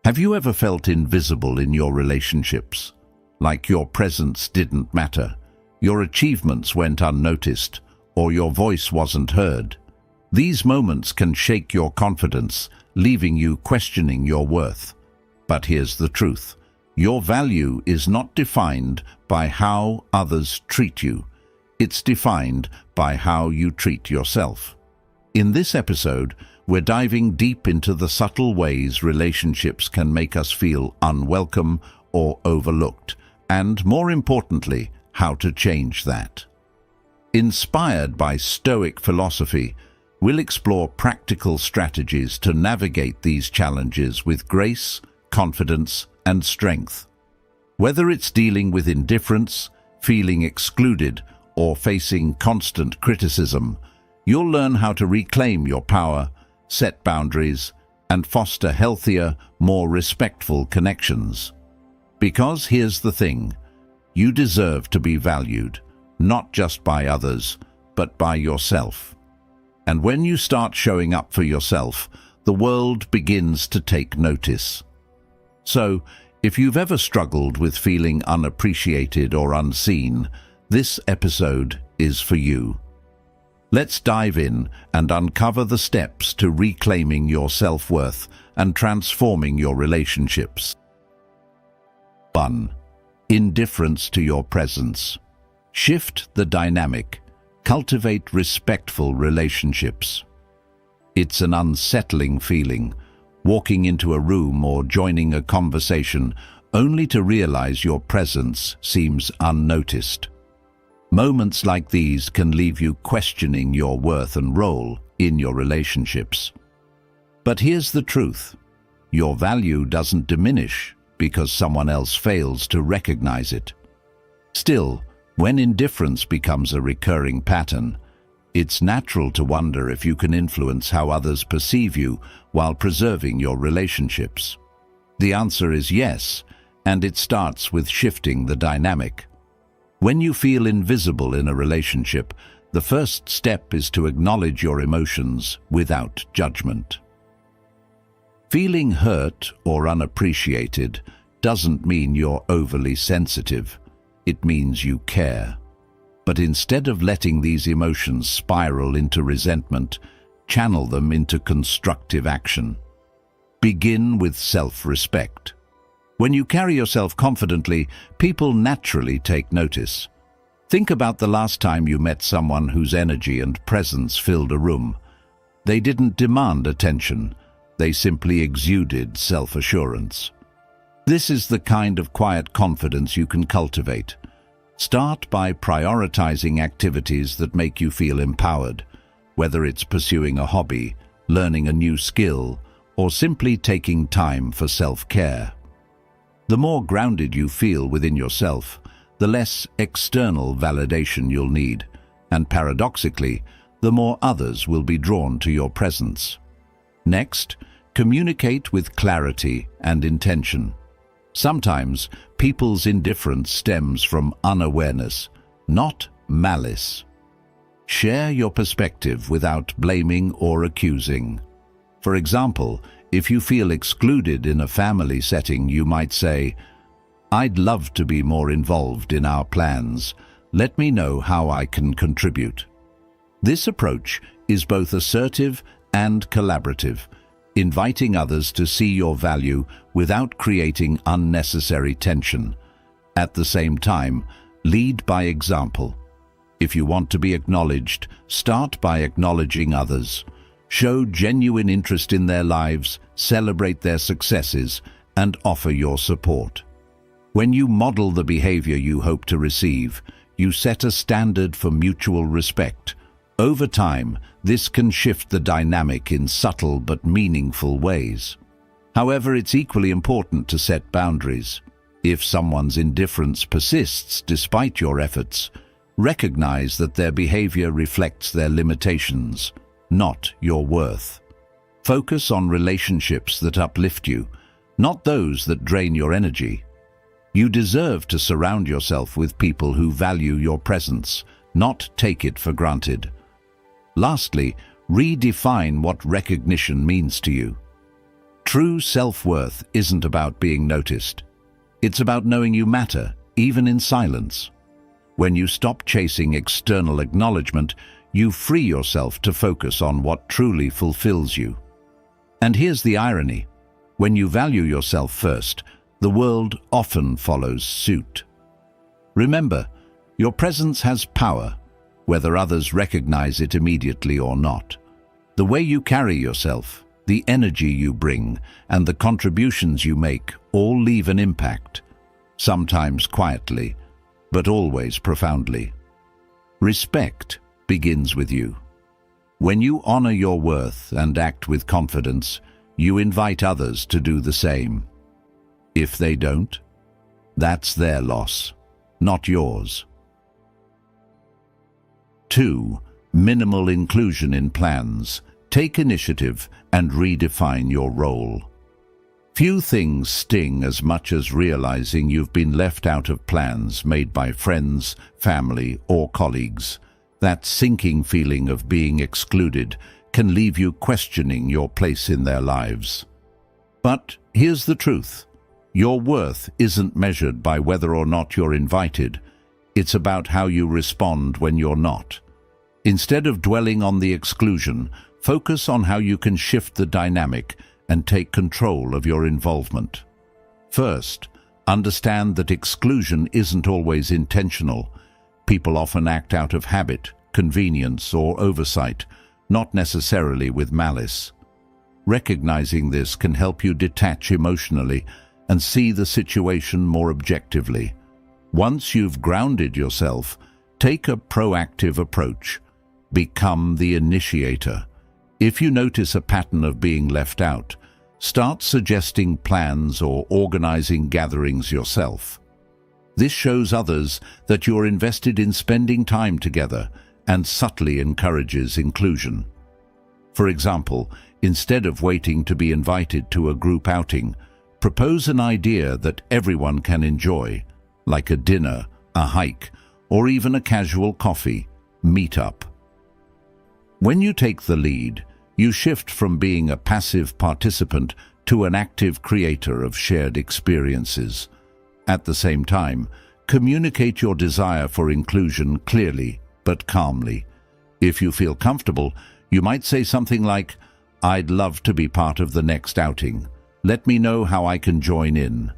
Have you ever felt invisible in your relationships? Like your presence didn't matter, your achievements went unnoticed, or your voice wasn't heard? These moments can shake your confidence, leaving you questioning your worth. But here's the truth. Your value is not defined by how others treat you. It's defined by how you treat yourself. In this episode, we're diving deep into the subtle ways relationships can make us feel unwelcome or overlooked, and more importantly, how to change that. Inspired by Stoic philosophy, we'll explore practical strategies to navigate these challenges with grace, confidence, and strength. Whether it's dealing with indifference, feeling excluded, or facing constant criticism, you'll learn how to reclaim your power, set boundaries, and foster healthier, more respectful connections. Because here's the thing, you deserve to be valued, not just by others, but by yourself. And when you start showing up for yourself, the world begins to take notice. So, if you've ever struggled with feeling unappreciated or unseen, this episode is for you. Let's dive in and uncover the steps to reclaiming your self-worth and transforming your relationships. 1. Indifference to your presence. Shift the dynamic. Cultivate respectful relationships. It's an unsettling feeling, walking into a room or joining a conversation only to realize your presence seems unnoticed. Moments like these can leave you questioning your worth and role in your relationships. But here's the truth. Your value doesn't diminish because someone else fails to recognize it. Still, when indifference becomes a recurring pattern, it's natural to wonder if you can influence how others perceive you while preserving your relationships. The answer is yes, and it starts with shifting the dynamic. When you feel invisible in a relationship, the first step is to acknowledge your emotions without judgment. Feeling hurt or unappreciated doesn't mean you're overly sensitive. It means you care. But instead of letting these emotions spiral into resentment, channel them into constructive action. Begin with self-respect. When you carry yourself confidently, people naturally take notice. Think about the last time you met someone whose energy and presence filled a room. They didn't demand attention. They simply exuded self-assurance. This is the kind of quiet confidence you can cultivate. Start by prioritizing activities that make you feel empowered, whether it's pursuing a hobby, learning a new skill, or simply taking time for self-care. The more grounded you feel within yourself, the less external validation you'll need, and paradoxically, the more others will be drawn to your presence. Next, communicate with clarity and intention. Sometimes, people's indifference stems from unawareness, not malice. Share your perspective without blaming or accusing. For example, if you feel excluded in a family setting, you might say, "I'd love to be more involved in our plans. Let me know how I can contribute." This approach is both assertive and collaborative, inviting others to see your value without creating unnecessary tension. At the same time, lead by example. If you want to be acknowledged, start by acknowledging others. Show genuine interest in their lives, celebrate their successes, and offer your support. When you model the behavior you hope to receive, you set a standard for mutual respect. Over time, this can shift the dynamic in subtle but meaningful ways. However, it's equally important to set boundaries. If someone's indifference persists despite your efforts, recognize that their behavior reflects their limitations, not your worth. Focus on relationships that uplift you, not those that drain your energy. You deserve to surround yourself with people who value your presence, not take it for granted. Lastly, redefine what recognition means to you. True self-worth isn't about being noticed. It's about knowing you matter, even in silence. When you stop chasing external acknowledgement, you free yourself to focus on what truly fulfills you. And here's the irony. When you value yourself first, the world often follows suit. Remember, your presence has power, whether others recognize it immediately or not. The way you carry yourself, the energy you bring, and the contributions you make all leave an impact, sometimes quietly, but always profoundly. Respect begins with you. When you honor your worth and act with confidence, you invite others to do the same. If they don't, that's their loss, not yours. 2. Minimal inclusion in plans. Take initiative and redefine your role. Few things sting as much as realizing you've been left out of plans made by friends, family, or colleagues. That sinking feeling of being excluded can leave you questioning your place in their lives. But here's the truth. Your worth isn't measured by whether or not you're invited. It's about how you respond when you're not. Instead of dwelling on the exclusion, focus on how you can shift the dynamic and take control of your involvement. First, understand that exclusion isn't always intentional. People often act out of habit, convenience, or oversight, not necessarily with malice. Recognizing this can help you detach emotionally and see the situation more objectively. Once you've grounded yourself, take a proactive approach. Become the initiator. If you notice a pattern of being left out, start suggesting plans or organizing gatherings yourself. This shows others that you're invested in spending time together and subtly encourages inclusion. For example, instead of waiting to be invited to a group outing, propose an idea that everyone can enjoy, like a dinner, a hike, or even a casual coffee meetup. When you take the lead, you shift from being a passive participant to an active creator of shared experiences. At the same time, communicate your desire for inclusion clearly but calmly. If you feel comfortable, you might say something like, "I'd love to be part of the next outing. Let me know how I can join in."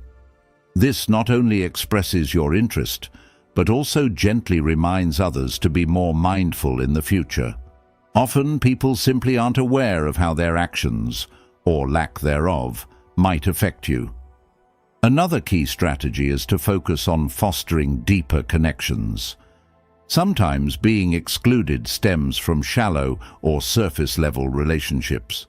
This not only expresses your interest, but also gently reminds others to be more mindful in the future. Often people simply aren't aware of how their actions, or lack thereof, might affect you. Another key strategy is to focus on fostering deeper connections. Sometimes being excluded stems from shallow or surface-level relationships.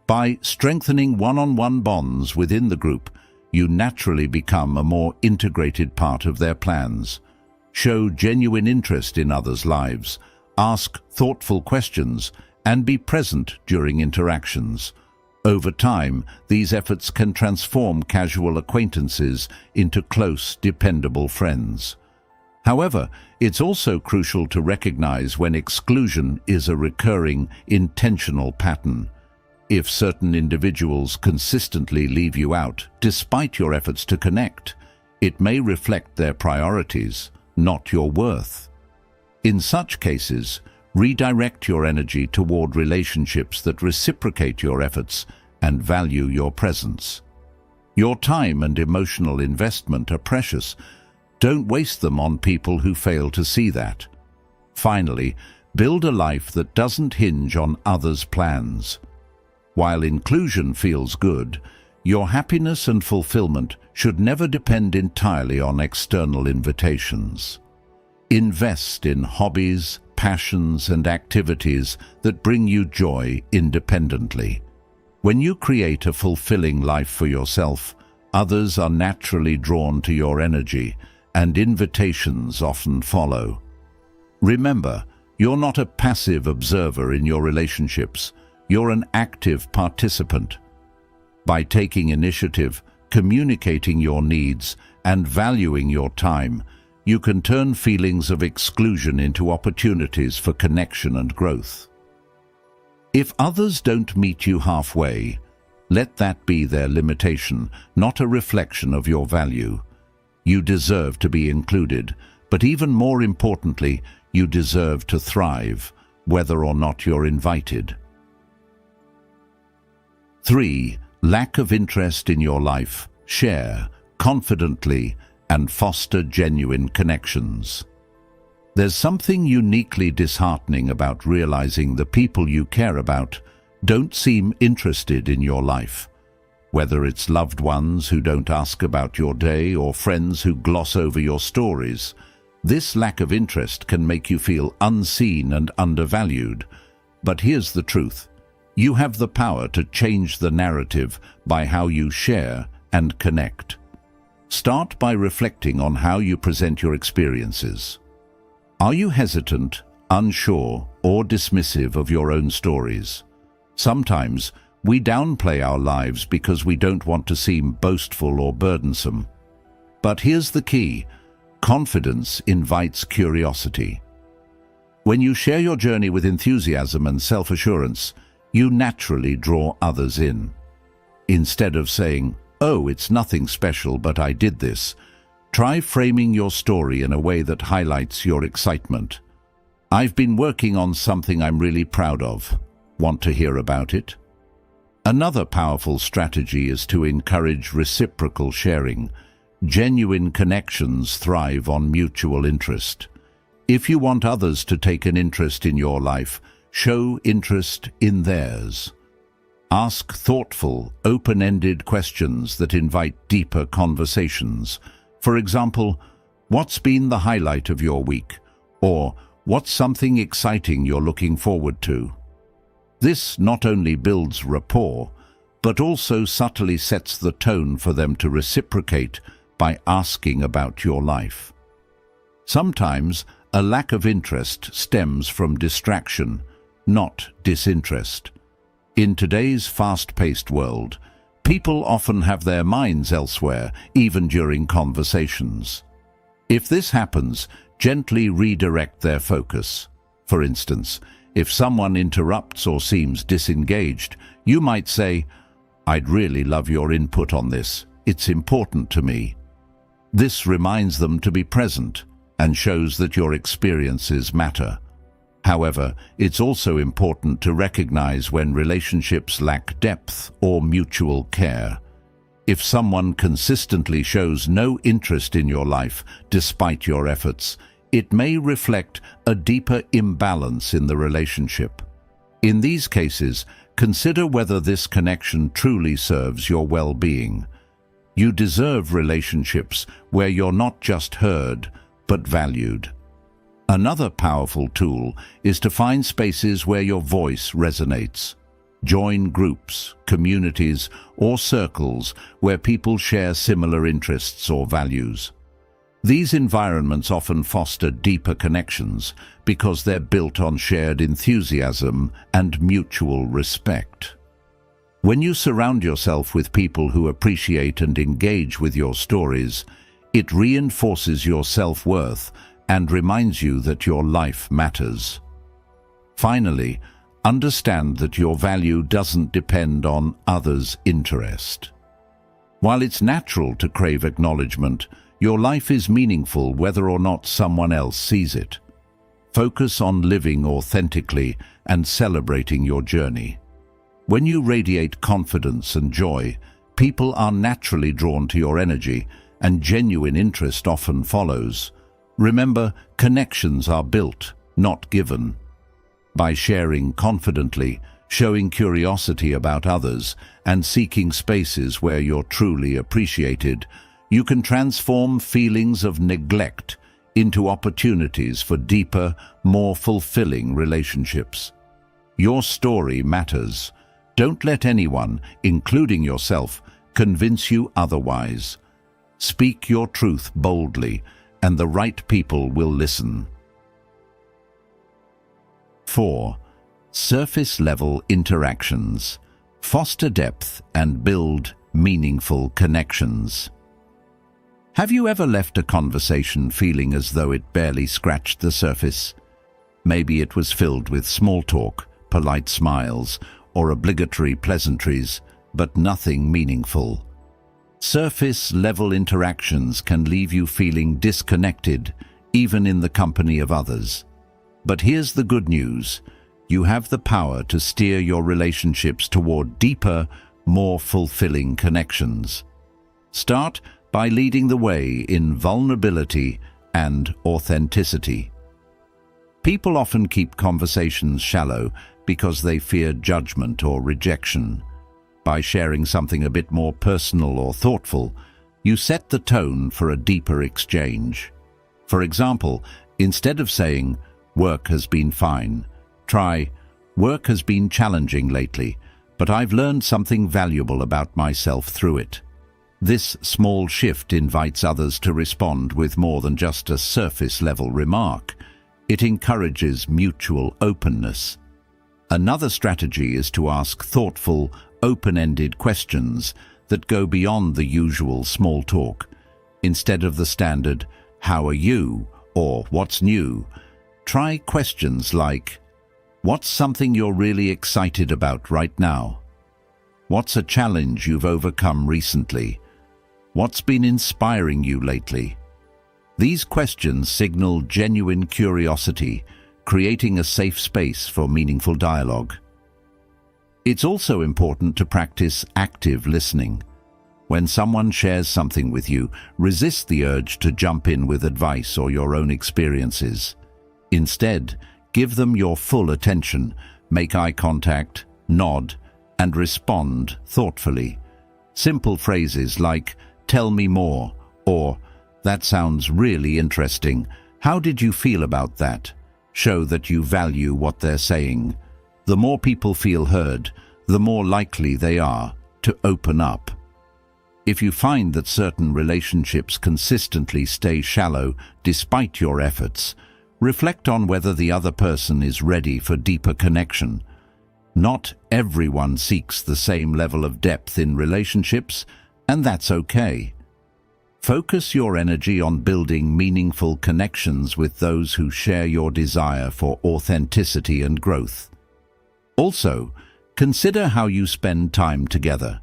By strengthening one-on-one bonds within the group, you naturally become a more integrated part of their plans. Show genuine interest in others' lives, ask thoughtful questions, and be present during interactions. Over time, these efforts can transform casual acquaintances into close, dependable friends. However, it's also crucial to recognize when exclusion is a recurring, intentional pattern. If certain individuals consistently leave you out, despite your efforts to connect, it may reflect their priorities, not your worth. In such cases, redirect your energy toward relationships that reciprocate your efforts and value your presence. Your time and emotional investment are precious. Don't waste them on people who fail to see that. Finally, build a life that doesn't hinge on others' plans. While inclusion feels good, your happiness and fulfillment should never depend entirely on external invitations. Invest in hobbies, passions, and activities that bring you joy independently. When you create a fulfilling life for yourself, others are naturally drawn to your energy, and invitations often follow. Remember, you're not a passive observer in your relationships. You're an active participant. By taking initiative, communicating your needs, and valuing your time, you can turn feelings of exclusion into opportunities for connection and growth. If others don't meet you halfway, Let that be their limitation, not a reflection of your value. You deserve to be included, but even more importantly, you deserve to thrive, whether or not you're invited. 3. Lack of interest in your life. Share confidently and foster genuine connections. There's something uniquely disheartening about realizing the people you care about don't seem interested in your life. Whether it's loved ones who don't ask about your day or friends who gloss over your stories, this lack of interest can make you feel unseen and undervalued. But here's the truth. You have the power to change the narrative by how you share and connect. Start by reflecting on how you present your experiences. Are you hesitant, unsure, or dismissive of your own stories? Sometimes we downplay our lives because we don't want to seem boastful or burdensome. But here's the key. Confidence invites curiosity. When you share your journey with enthusiasm and self-assurance, you naturally draw others in. Instead of saying, "Oh, it's nothing special, but I did this," try framing your story in a way that highlights your excitement. "I've been working on something I'm really proud of. Want to hear about it?" Another powerful strategy is to encourage reciprocal sharing. Genuine connections thrive on mutual interest. If you want others to take an interest in your life, show interest in theirs. Ask thoughtful, open-ended questions that invite deeper conversations. For example, what's been the highlight of your week? Or what's something exciting you're looking forward to? This not only builds rapport, but also subtly sets the tone for them to reciprocate by asking about your life. Sometimes a lack of interest stems from distraction, not disinterest. In today's fast-paced world, people often have their minds elsewhere, even during conversations. If this happens, gently redirect their focus. For instance, if someone interrupts or seems disengaged, you might say, "I'd really love your input on this. It's important to me." This reminds them to be present and shows that your experiences matter. However, it's also important to recognize when relationships lack depth or mutual care. If someone consistently shows no interest in your life despite your efforts, it may reflect a deeper imbalance in the relationship. In these cases, consider whether this connection truly serves your well-being. You deserve relationships where you're not just heard, but valued. Another powerful tool is to find spaces where your voice resonates. Join groups, communities, or circles where people share similar interests or values. These environments often foster deeper connections because they're built on shared enthusiasm and mutual respect. When you surround yourself with people who appreciate and engage with your stories, it reinforces your self-worth and reminds you that your life matters. Finally, understand that your value doesn't depend on others' interest. While it's natural to crave acknowledgement, your life is meaningful whether or not someone else sees it. Focus on living authentically and celebrating your journey. When you radiate confidence and joy, people are naturally drawn to your energy, and genuine interest often follows. Remember, connections are built, not given. By sharing confidently, showing curiosity about others, and seeking spaces where you're truly appreciated, you can transform feelings of neglect into opportunities for deeper, more fulfilling relationships. Your story matters. Don't let anyone, including yourself, convince you otherwise. Speak your truth boldly, and the right people will listen. 4. Surface-level interactions. Foster depth and build meaningful connections. Have you ever left a conversation feeling as though it barely scratched the surface? Maybe it was filled with small talk, polite smiles, or obligatory pleasantries, but nothing meaningful. Surface-level interactions can leave you feeling disconnected, even in the company of others. But here's the good news. You have the power to steer your relationships toward deeper, more fulfilling connections. Start by leading the way in vulnerability and authenticity. People often keep conversations shallow because they fear judgment or rejection. By sharing something a bit more personal or thoughtful, you set the tone for a deeper exchange. For example, instead of saying, "Work has been fine," try, "Work has been challenging lately, but I've learned something valuable about myself through it." This small shift invites others to respond with more than just a surface-level remark. It encourages mutual openness. Another strategy is to ask thoughtful, open-ended questions that go beyond the usual small talk. Instead of the standard, "How are you?" or "What's new?" try questions like, "What's something you're really excited about right now? What's a challenge you've overcome recently? What's been inspiring you lately?" These questions signal genuine curiosity, creating a safe space for meaningful dialogue. It's also important to practice active listening. When someone shares something with you, resist the urge to jump in with advice or your own experiences. Instead, give them your full attention, make eye contact, nod, and respond thoughtfully. Simple phrases like, "Tell me more," or "That sounds really interesting. How did you feel about that?" show that you value what they're saying. The more people feel heard, the more likely they are to open up. If you find that certain relationships consistently stay shallow despite your efforts, reflect on whether the other person is ready for deeper connection. Not everyone seeks the same level of depth in relationships, and that's okay. Focus your energy on building meaningful connections with those who share your desire for authenticity and growth. Also, consider how you spend time together.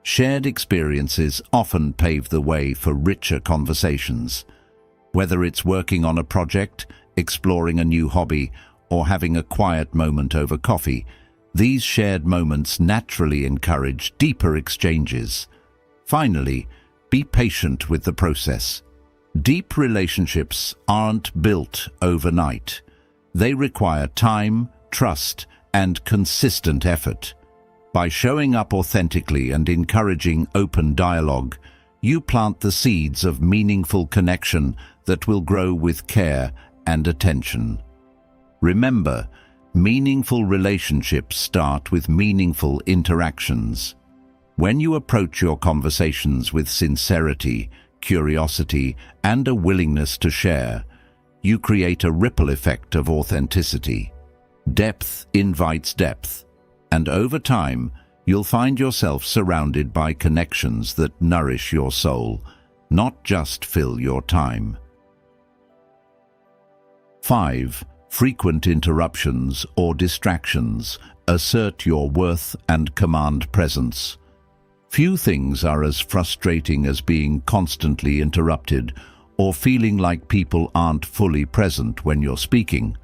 Shared experiences often pave the way for richer conversations. Whether it's working on a project, exploring a new hobby, or having a quiet moment over coffee, these shared moments naturally encourage deeper exchanges. Finally, be patient with the process. Deep relationships aren't built overnight. They require time, trust, and consistent effort. By showing up authentically and encouraging open dialogue, you plant the seeds of meaningful connection that will grow with care and attention. Remember, meaningful relationships start with meaningful interactions. When you approach your conversations with sincerity, curiosity, and a willingness to share, you create a ripple effect of authenticity. Depth invites depth, and over time, you'll find yourself surrounded by connections that nourish your soul, not just fill your time. 5. Frequent interruptions or distractions assert your worth and command presence. Few things are as frustrating as being constantly interrupted or feeling like people aren't fully present when you're speaking.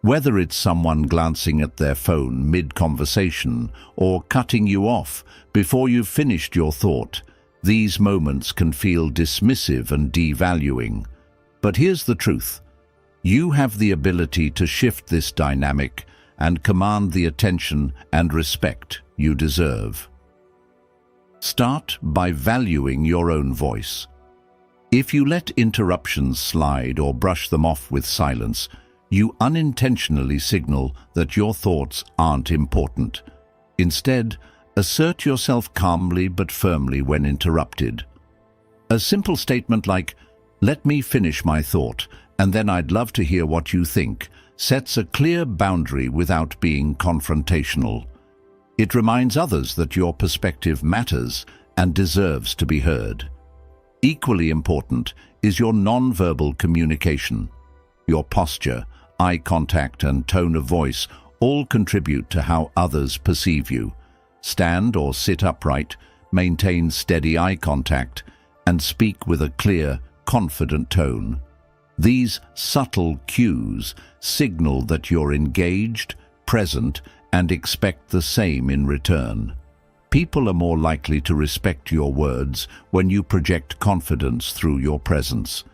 Whether it's someone glancing at their phone mid-conversation or cutting you off before you've finished your thought, these moments can feel dismissive and devaluing. But here's the truth. You have the ability to shift this dynamic and command the attention and respect you deserve. Start by valuing your own voice. If you let interruptions slide or brush them off with silence, you unintentionally signal that your thoughts aren't important. Instead, assert yourself calmly but firmly when interrupted. A simple statement like, "Let me finish my thought, and then I'd love to hear what you think," sets a clear boundary without being confrontational. It reminds others that your perspective matters and deserves to be heard. Equally important is your nonverbal communication. Your posture, eye contact, and tone of voice all contribute to how others perceive you. Stand or sit upright, maintain steady eye contact, and speak with a clear, confident tone. These subtle cues signal that you're engaged, present, and expect the same in return. People are more likely to respect your words when you project confidence through your presence.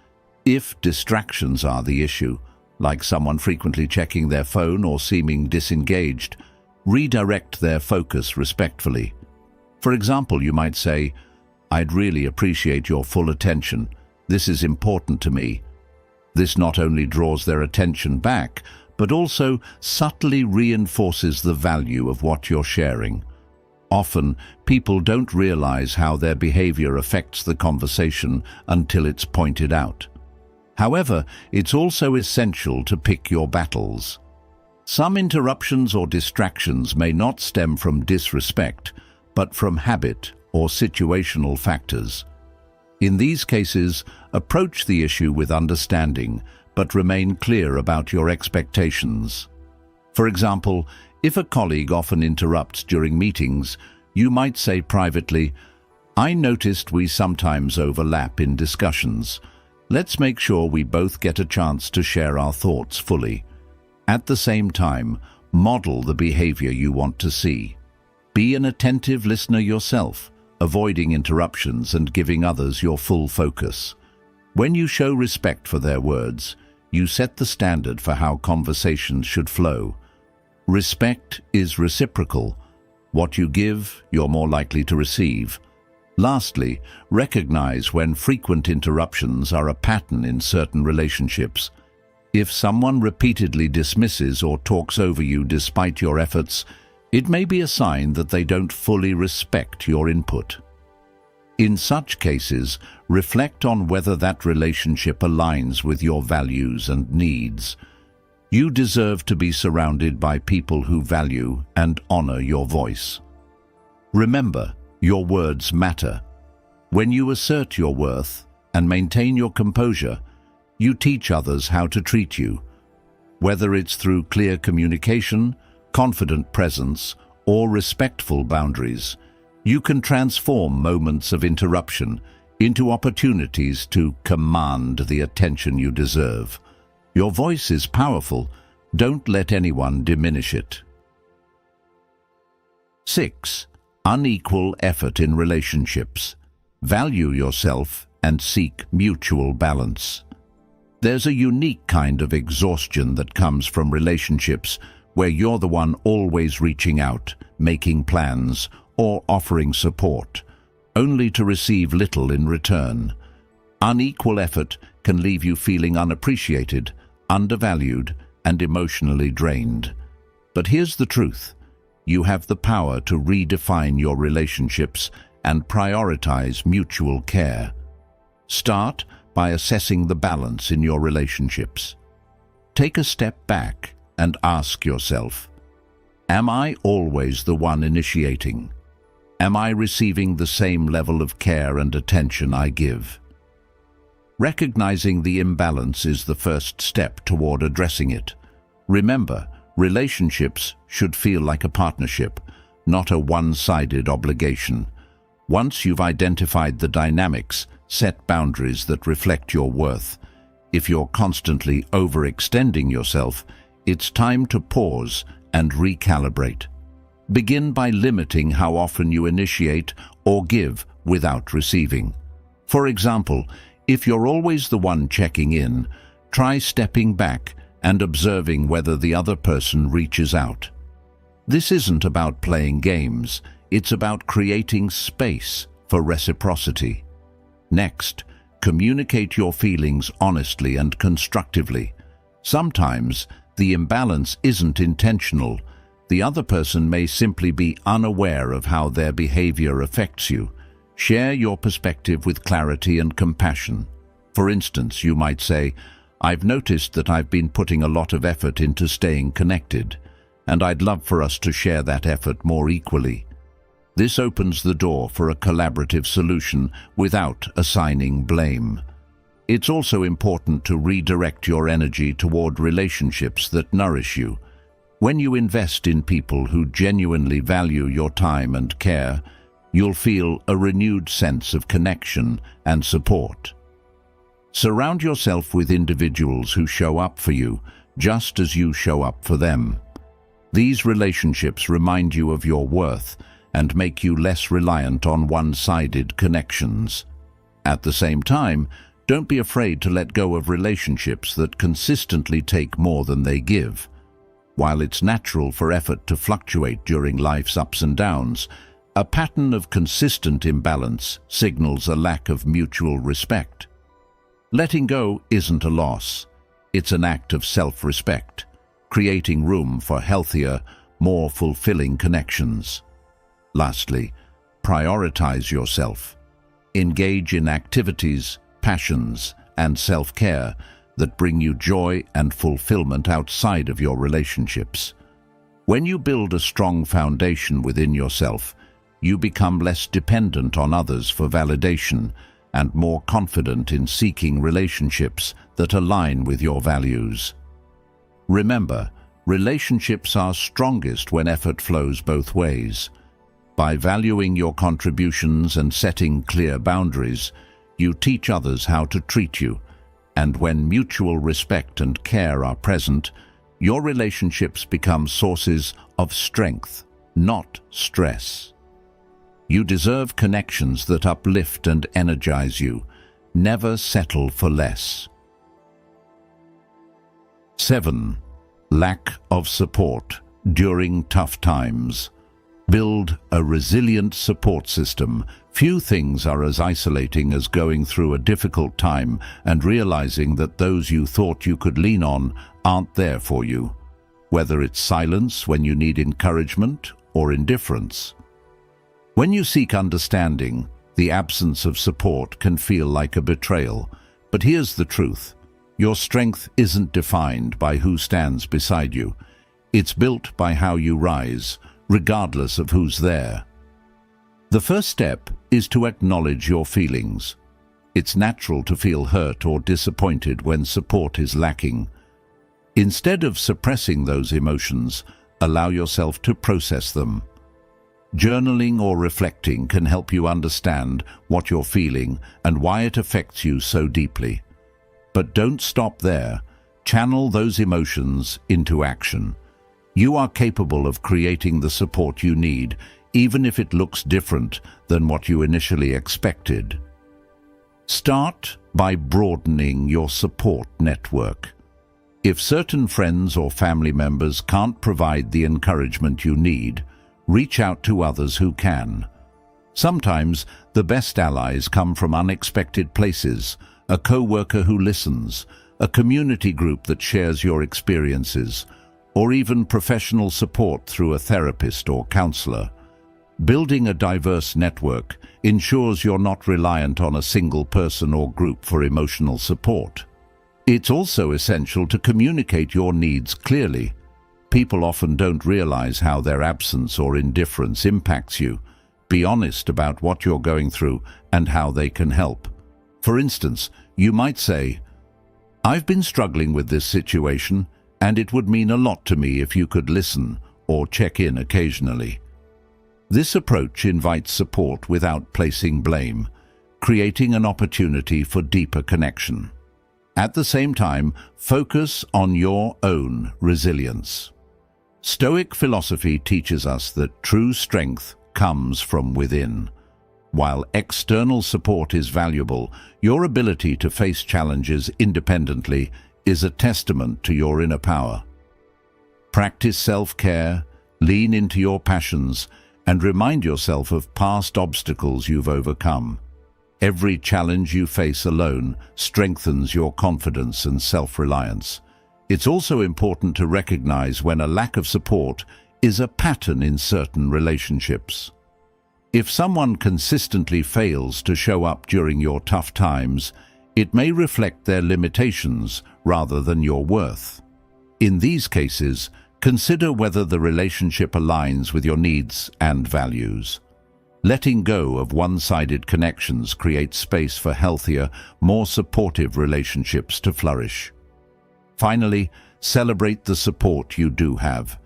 If distractions are the issue, like someone frequently checking their phone or seeming disengaged, redirect their focus respectfully. For example, you might say, "I'd really appreciate your full attention. This is important to me." This not only draws their attention back, but also subtly reinforces the value of what you're sharing. Often, people don't realize how their behavior affects the conversation until it's pointed out. However, it's also essential to pick your battles. Some interruptions or distractions may not stem from disrespect, but from habit or situational factors. In these cases, approach the issue with understanding, but remain clear about your expectations. For example, if a colleague often interrupts during meetings, you might say privately, "I noticed we sometimes overlap in discussions. Let's make sure we both get a chance to share our thoughts fully." At the same time, model the behavior you want to see. Be an attentive listener yourself, avoiding interruptions and giving others your full focus. When you show respect for their words, you set the standard for how conversations should flow. Respect is reciprocal. What you give, you're more likely to receive. Lastly, recognize when frequent interruptions are a pattern in certain relationships. If someone repeatedly dismisses or talks over you despite your efforts, it may be a sign that they don't fully respect your input. In such cases, reflect on whether that relationship aligns with your values and needs. You deserve to be surrounded by people who value and honor your voice. Remember, your words matter. When you assert your worth and maintain your composure, you teach others how to treat you. Whether it's through clear communication, confident presence, or respectful boundaries, you can transform moments of interruption into opportunities to command the attention you deserve. Your voice is powerful. Don't let anyone diminish it. 6. Unequal effort in relationships. Value yourself and seek mutual balance. There's a unique kind of exhaustion that comes from relationships where you're the one always reaching out, making plans, or offering support, only to receive little in return. Unequal effort can leave you feeling unappreciated, undervalued, and emotionally drained. But here's the truth. You have the power to redefine your relationships and prioritize mutual care. Start by assessing the balance in your relationships. Take a step back and ask yourself, am I always the one initiating? Am I receiving the same level of care and attention I give? Recognizing the imbalance is the first step toward addressing it. Remember, relationships should feel like a partnership, not a one-sided obligation. Once you've identified the dynamics, set boundaries that reflect your worth. If you're constantly overextending yourself, it's time to pause and recalibrate. Begin by limiting how often you initiate or give without receiving. For example, if you're always the one checking in, try stepping back and observing whether the other person reaches out. This isn't about playing games, it's about creating space for reciprocity. Next, communicate your feelings honestly and constructively. Sometimes the imbalance isn't intentional. The other person may simply be unaware of how their behavior affects you. Share your perspective with clarity and compassion. For instance, you might say, "I've noticed that I've been putting a lot of effort into staying connected, and I'd love for us to share that effort more equally." This opens the door for a collaborative solution without assigning blame. It's also important to redirect your energy toward relationships that nourish you. When you invest in people who genuinely value your time and care, you'll feel a renewed sense of connection and support. Surround yourself with individuals who show up for you, just as you show up for them. These relationships remind you of your worth and make you less reliant on one-sided connections. At the same time, don't be afraid to let go of relationships that consistently take more than they give. While it's natural for effort to fluctuate during life's ups and downs, a pattern of consistent imbalance signals a lack of mutual respect. Letting go isn't a loss. It's an act of self-respect, creating room for healthier, more fulfilling connections. Lastly, prioritize yourself. Engage in activities, passions, and self-care that bring you joy and fulfillment outside of your relationships. When you build a strong foundation within yourself, you become less dependent on others for validation and more confident in seeking relationships that align with your values. Remember, relationships are strongest when effort flows both ways. By valuing your contributions and setting clear boundaries, you teach others how to treat you, and when mutual respect and care are present, your relationships become sources of strength, not stress. You deserve connections that uplift and energize you. Never settle for less. 7. Lack of support during tough times. Build a resilient support system. Few things are as isolating as going through a difficult time and realizing that those you thought you could lean on aren't there for you, whether it's silence when you need encouragement or indifference. When you seek understanding, the absence of support can feel like a betrayal. But here's the truth. Your strength isn't defined by who stands beside you. It's built by how you rise, regardless of who's there. The first step is to acknowledge your feelings. It's natural to feel hurt or disappointed when support is lacking. Instead of suppressing those emotions, allow yourself to process them. Journaling or reflecting can help you understand what you're feeling and why it affects you so deeply. But don't stop there. Channel those emotions into action. You are capable of creating the support you need, even if it looks different than what you initially expected. Start by broadening your support network. If certain friends or family members can't provide the encouragement you need, reach out to others who can. Sometimes the best allies come from unexpected places: a co-worker who listens, a community group that shares your experiences, or even professional support through a therapist or counselor. Building a diverse network ensures you're not reliant on a single person or group for emotional support. It's also essential to communicate your needs clearly. People often don't realize how their absence or indifference impacts you. Be honest about what you're going through and how they can help. For instance, you might say, "I've been struggling with this situation, and it would mean a lot to me if you could listen or check in occasionally." This approach invites support without placing blame, creating an opportunity for deeper connection. At the same time, focus on your own resilience. Stoic philosophy teaches us that true strength comes from within. While external support is valuable, your ability to face challenges independently is a testament to your inner power. Practice self-care, lean into your passions, and remind yourself of past obstacles you've overcome. Every challenge you face alone strengthens your confidence and self-reliance. It's also important to recognize when a lack of support is a pattern in certain relationships. If someone consistently fails to show up during your tough times, it may reflect their limitations rather than your worth. In these cases, consider whether the relationship aligns with your needs and values. Letting go of one-sided connections creates space for healthier, more supportive relationships to flourish. Finally, celebrate the support you do have.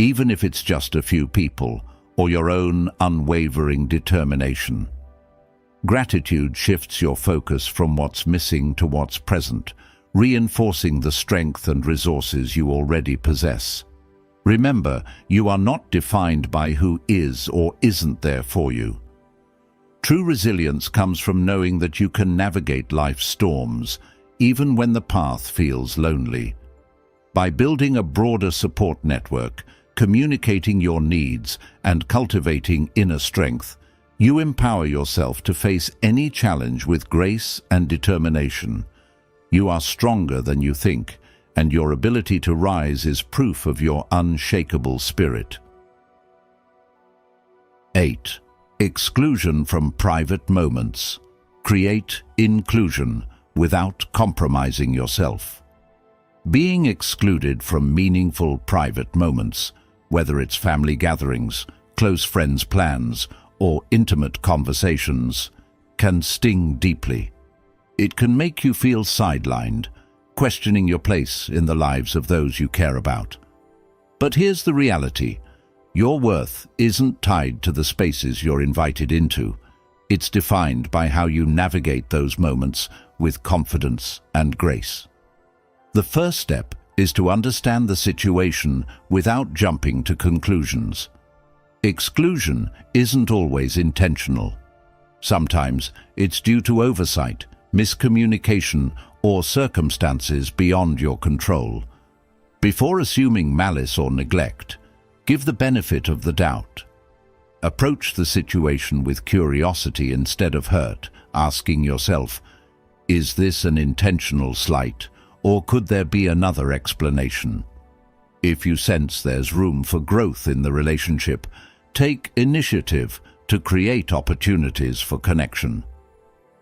even if it's just a few people or your own unwavering determination. Gratitude shifts your focus from what's missing to what's present, reinforcing the strength and resources you already possess. Remember, you are not defined by who is or isn't there for you. True resilience comes from knowing that you can navigate life's storms, even when the path feels lonely. By building a broader support network, communicating your needs, and cultivating inner strength, you empower yourself to face any challenge with grace and determination. You are stronger than you think, and your ability to rise is proof of your unshakable spirit. 8. Exclusion from private moments. Create inclusion without compromising yourself. Being excluded from meaningful private moments, whether it's family gatherings, close friends' plans, or intimate conversations, can sting deeply. It can make you feel sidelined, questioning your place in the lives of those you care about. But here's the reality. Your worth isn't tied to the spaces you're invited into. It's defined by how you navigate those moments with confidence and grace. The first step is to understand the situation without jumping to conclusions. Exclusion isn't always intentional. Sometimes it's due to oversight, miscommunication, or circumstances beyond your control. Before assuming malice or neglect, give the benefit of the doubt. Approach the situation with curiosity instead of hurt, asking yourself, is this an intentional slight, or could there be another explanation? If you sense there's room for growth in the relationship, take initiative to create opportunities for connection.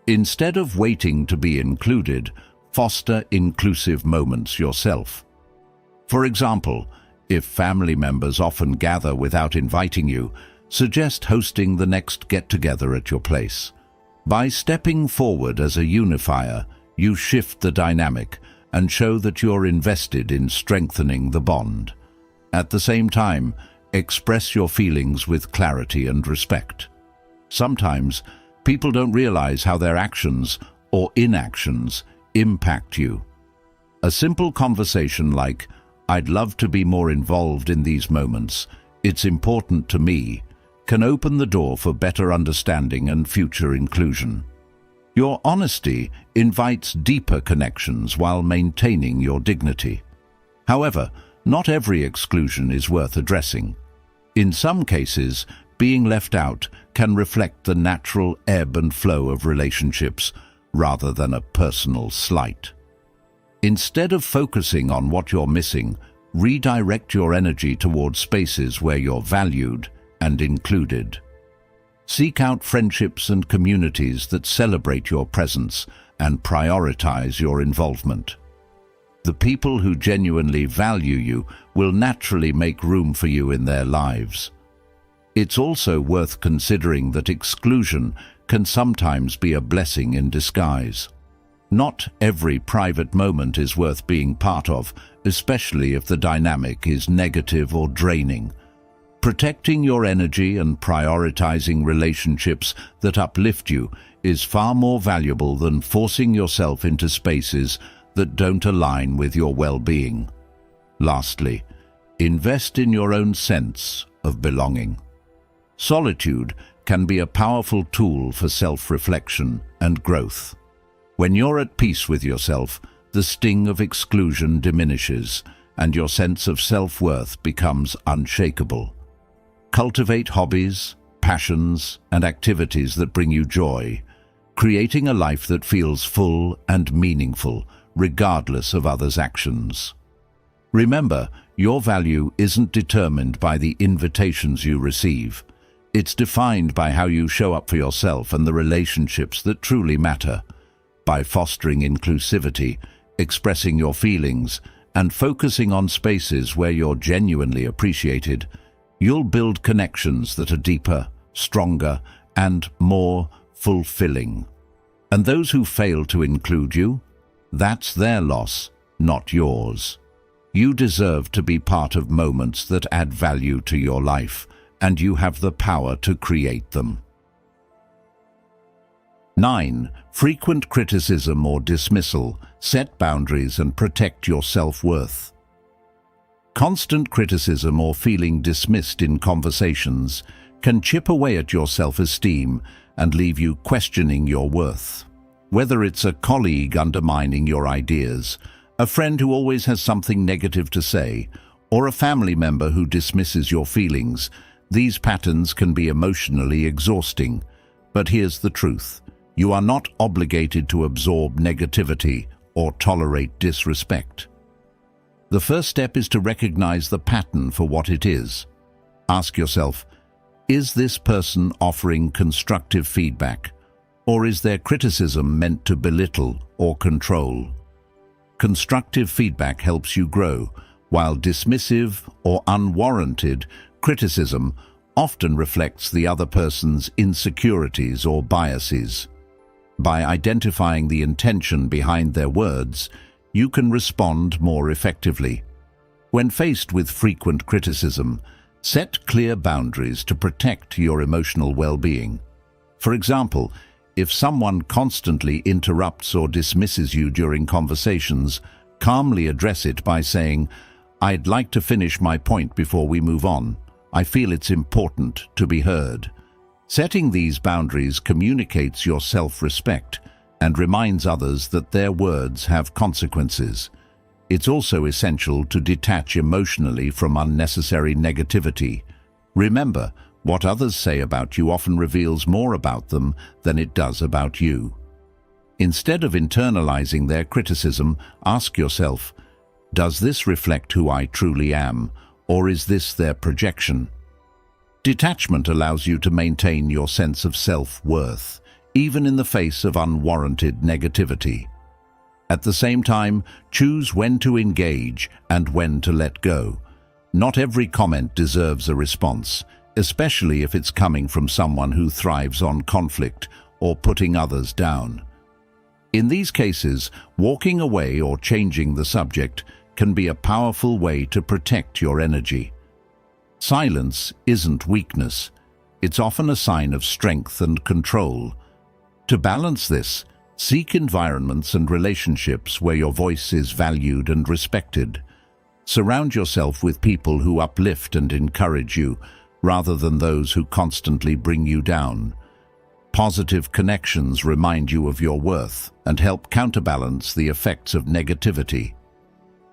Instead of waiting to be included, foster inclusive moments yourself. For example, if family members often gather without inviting you, suggest hosting the next get-together at your place. By stepping forward as a unifier, you shift the dynamic and show that you're invested in strengthening the bond. At the same time, express your feelings with clarity and respect. Sometimes, people don't realize how their actions or inactions impact you. A simple conversation like, "I'd love to be more involved in these moments. It's important to me," can open the door for better understanding and future inclusion. Your honesty invites deeper connections while maintaining your dignity. However, not every exclusion is worth addressing. In some cases, being left out can reflect the natural ebb and flow of relationships rather than a personal slight. Instead of focusing on what you're missing, redirect your energy towards spaces where you're valued and included. Seek out friendships and communities that celebrate your presence and prioritize your involvement. The people who genuinely value you will naturally make room for you in their lives. It's also worth considering that exclusion can sometimes be a blessing in disguise. Not every private moment is worth being part of, especially if the dynamic is negative or draining. Protecting your energy and prioritizing relationships that uplift you is far more valuable than forcing yourself into spaces that don't align with your well-being. Lastly, invest in your own sense of belonging. Solitude can be a powerful tool for self-reflection and growth. When you're at peace with yourself, the sting of exclusion diminishes and your sense of self-worth becomes unshakable. Cultivate hobbies, passions, and activities that bring you joy, creating a life that feels full and meaningful, regardless of others' actions. Remember, your value isn't determined by the invitations you receive. It's defined by how you show up for yourself and the relationships that truly matter. By fostering inclusivity, expressing your feelings, and focusing on spaces where you're genuinely appreciated, you'll build connections that are deeper, stronger, and more fulfilling. And those who fail to include you, that's their loss, not yours. You deserve to be part of moments that add value to your life, and you have the power to create them. 9. Frequent criticism or dismissal. Set boundaries and protect your self-worth. Constant criticism or feeling dismissed in conversations can chip away at your self-esteem and leave you questioning your worth. Whether it's a colleague undermining your ideas, a friend who always has something negative to say, or a family member who dismisses your feelings, these patterns can be emotionally exhausting. But here's the truth. You are not obligated to absorb negativity or tolerate disrespect. The first step is to recognize the pattern for what it is. Ask yourself, is this person offering constructive feedback, or is their criticism meant to belittle or control? Constructive feedback helps you grow, while dismissive or unwarranted criticism often reflects the other person's insecurities or biases. By identifying the intention behind their words, you can respond more effectively. When faced with frequent criticism, set clear boundaries to protect your emotional well-being. For example, if someone constantly interrupts or dismisses you during conversations, calmly address it by saying, "I'd like to finish my point before we move on. I feel it's important to be heard." Setting these boundaries communicates your self-respect and reminds others that their words have consequences. It's also essential to detach emotionally from unnecessary negativity. Remember, what others say about you often reveals more about them than it does about you. Instead of internalizing their criticism, ask yourself, does this reflect who I truly am, or is this their projection? Detachment allows you to maintain your sense of self-worth, even in the face of unwarranted negativity. At the same time, choose when to engage and when to let go. Not every comment deserves a response, especially if it's coming from someone who thrives on conflict or putting others down. In these cases, walking away or changing the subject can be a powerful way to protect your energy. Silence isn't weakness. It's often a sign of strength and control. To balance this, seek environments and relationships where your voice is valued and respected. Surround yourself with people who uplift and encourage you, rather than those who constantly bring you down. Positive connections remind you of your worth and help counterbalance the effects of negativity.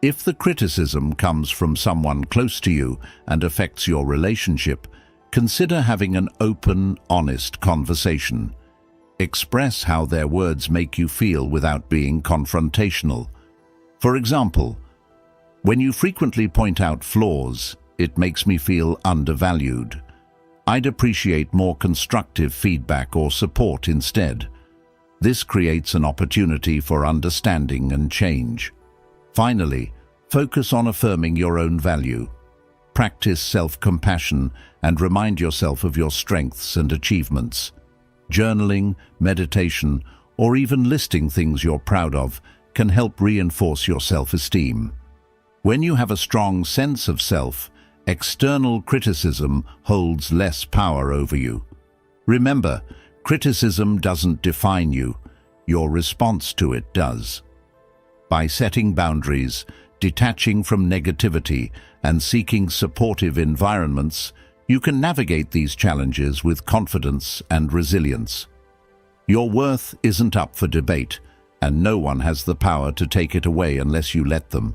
If the criticism comes from someone close to you and affects your relationship, consider having an open, honest conversation. Express how their words make you feel without being confrontational. For example, when you frequently point out flaws, it makes me feel undervalued. I'd appreciate more constructive feedback or support instead. This creates an opportunity for understanding and change. Finally, focus on affirming your own value. Practice self-compassion and remind yourself of your strengths and achievements. Journaling, meditation, or even listing things you're proud of can help reinforce your self-esteem. When you have a strong sense of self, external criticism holds less power over you. Remember, criticism doesn't define you. Your response to it does. By setting boundaries, detaching from negativity, and seeking supportive environments, you can navigate these challenges with confidence and resilience. Your worth isn't up for debate, and no one has the power to take it away unless you let them.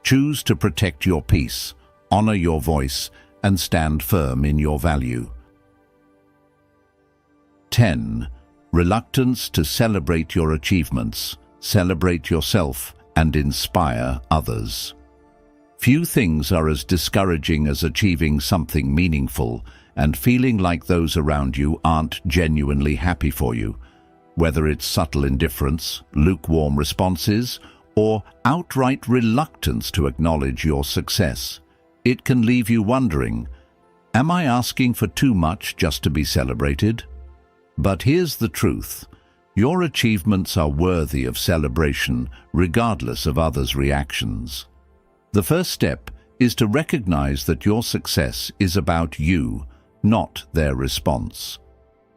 Choose to protect your peace, honor your voice, and stand firm in your value. 10. Reluctance to celebrate your achievements. Celebrate yourself and inspire others. Few things are as discouraging as achieving something meaningful and feeling like those around you aren't genuinely happy for you. Whether it's subtle indifference, lukewarm responses, or outright reluctance to acknowledge your success, it can leave you wondering, am I asking for too much just to be celebrated? But here's the truth. Your achievements are worthy of celebration regardless of others' reactions. The first step is to recognize that your success is about you, not their response.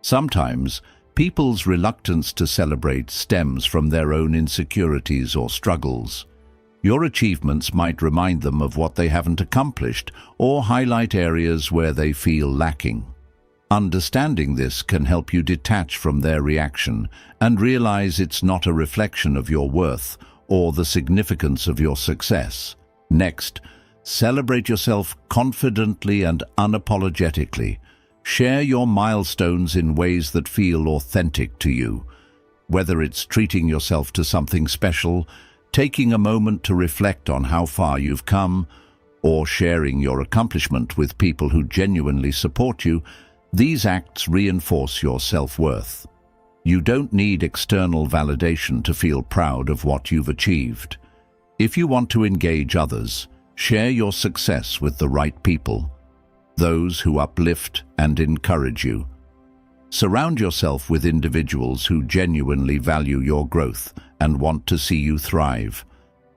Sometimes, people's reluctance to celebrate stems from their own insecurities or struggles. Your achievements might remind them of what they haven't accomplished or highlight areas where they feel lacking. Understanding this can help you detach from their reaction and realize it's not a reflection of your worth or the significance of your success. Next, celebrate yourself confidently and unapologetically. Share your milestones in ways that feel authentic to you. Whether it's treating yourself to something special, taking a moment to reflect on how far you've come, or sharing your accomplishment with people who genuinely support you, these acts reinforce your self-worth. You don't need external validation to feel proud of what you've achieved. If you want to engage others, share your success with the right people, those who uplift and encourage you. Surround yourself with individuals who genuinely value your growth and want to see you thrive.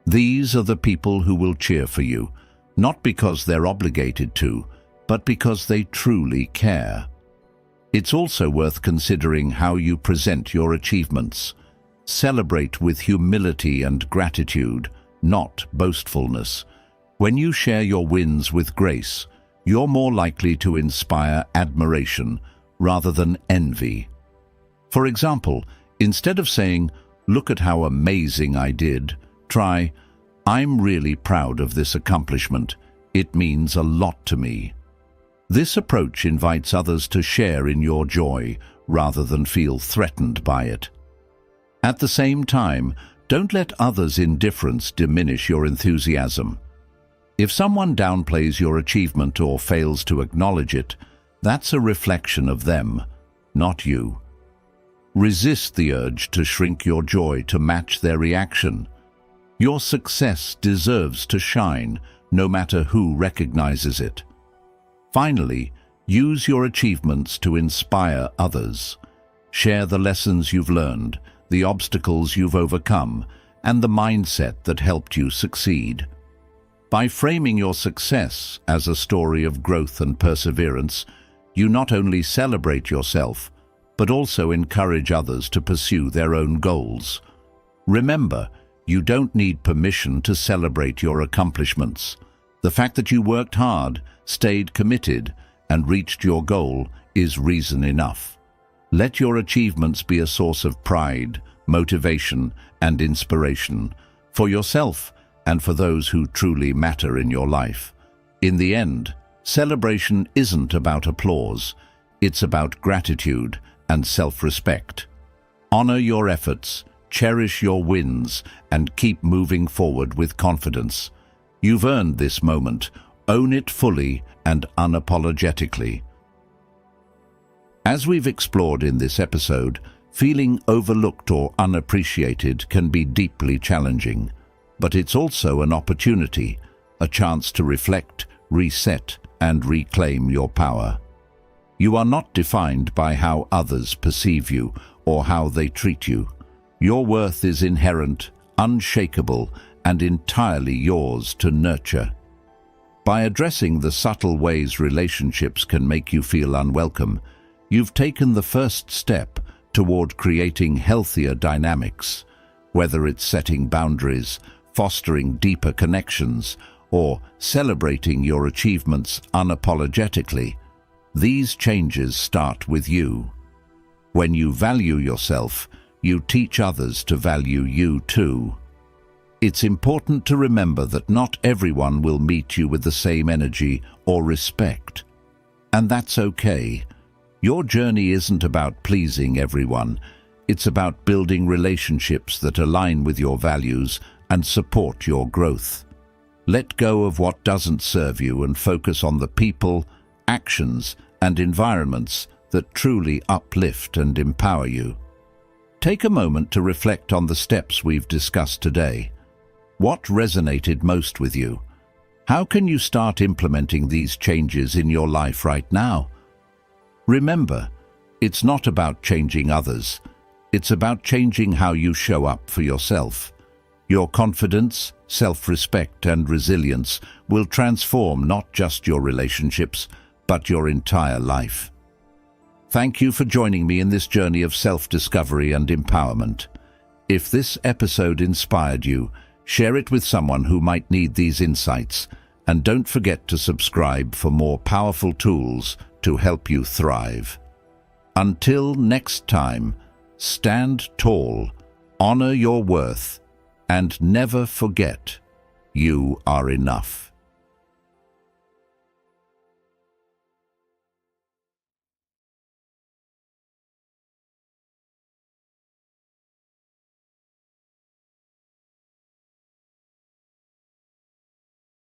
These are the people who will cheer for you, not because they're obligated to, but because they truly care. It's also worth considering how you present your achievements. Celebrate with humility and gratitude, not boastfulness. When you share your wins with grace, you're more likely to inspire admiration rather than envy. For example, instead of saying, "Look at how amazing I did," try, "I'm really proud of this accomplishment. It means a lot to me." This approach invites others to share in your joy rather than feel threatened by it. At the same time, don't let others' indifference diminish your enthusiasm. If someone downplays your achievement or fails to acknowledge it, that's a reflection of them, not you. Resist the urge to shrink your joy to match their reaction. Your success deserves to shine, no matter who recognizes it. Finally, use your achievements to inspire others. Share the lessons you've learned, the obstacles you've overcome, and the mindset that helped you succeed. By framing your success as a story of growth and perseverance, you not only celebrate yourself, but also encourage others to pursue their own goals. Remember, you don't need permission to celebrate your accomplishments. The fact that you worked hard, stayed committed, and reached your goal is reason enough. Let your achievements be a source of pride, motivation, and inspiration for yourself and for those who truly matter in your life. In the end, celebration isn't about applause. It's about gratitude and self-respect. Honor your efforts, cherish your wins, and keep moving forward with confidence. You've earned this moment. Own it fully and unapologetically. As we've explored in this episode, feeling overlooked or unappreciated can be deeply challenging, but it's also an opportunity, a chance to reflect, reset, and reclaim your power. You are not defined by how others perceive you or how they treat you. Your worth is inherent, unshakable, and entirely yours to nurture. By addressing the subtle ways relationships can make you feel unwelcome, you've taken the first step toward creating healthier dynamics. Whether it's setting boundaries, fostering deeper connections, or celebrating your achievements unapologetically, these changes start with you. When you value yourself, you teach others to value you too. It's important to remember that not everyone will meet you with the same energy or respect. And that's okay. Your journey isn't about pleasing everyone. It's about building relationships that align with your values and support your growth. Let go of what doesn't serve you and focus on the people, actions, and environments that truly uplift and empower you. Take a moment to reflect on the steps we've discussed today. What resonated most with you? How can you start implementing these changes in your life right now? Remember, it's not about changing others. It's about changing how you show up for yourself. Your confidence, self-respect, and resilience will transform not just your relationships, but your entire life. Thank you for joining me in this journey of self-discovery and empowerment. If this episode inspired you, share it with someone who might need these insights, and don't forget to subscribe for more powerful tools to help you thrive. Until next time, stand tall, honor your worth, and never forget you are enough.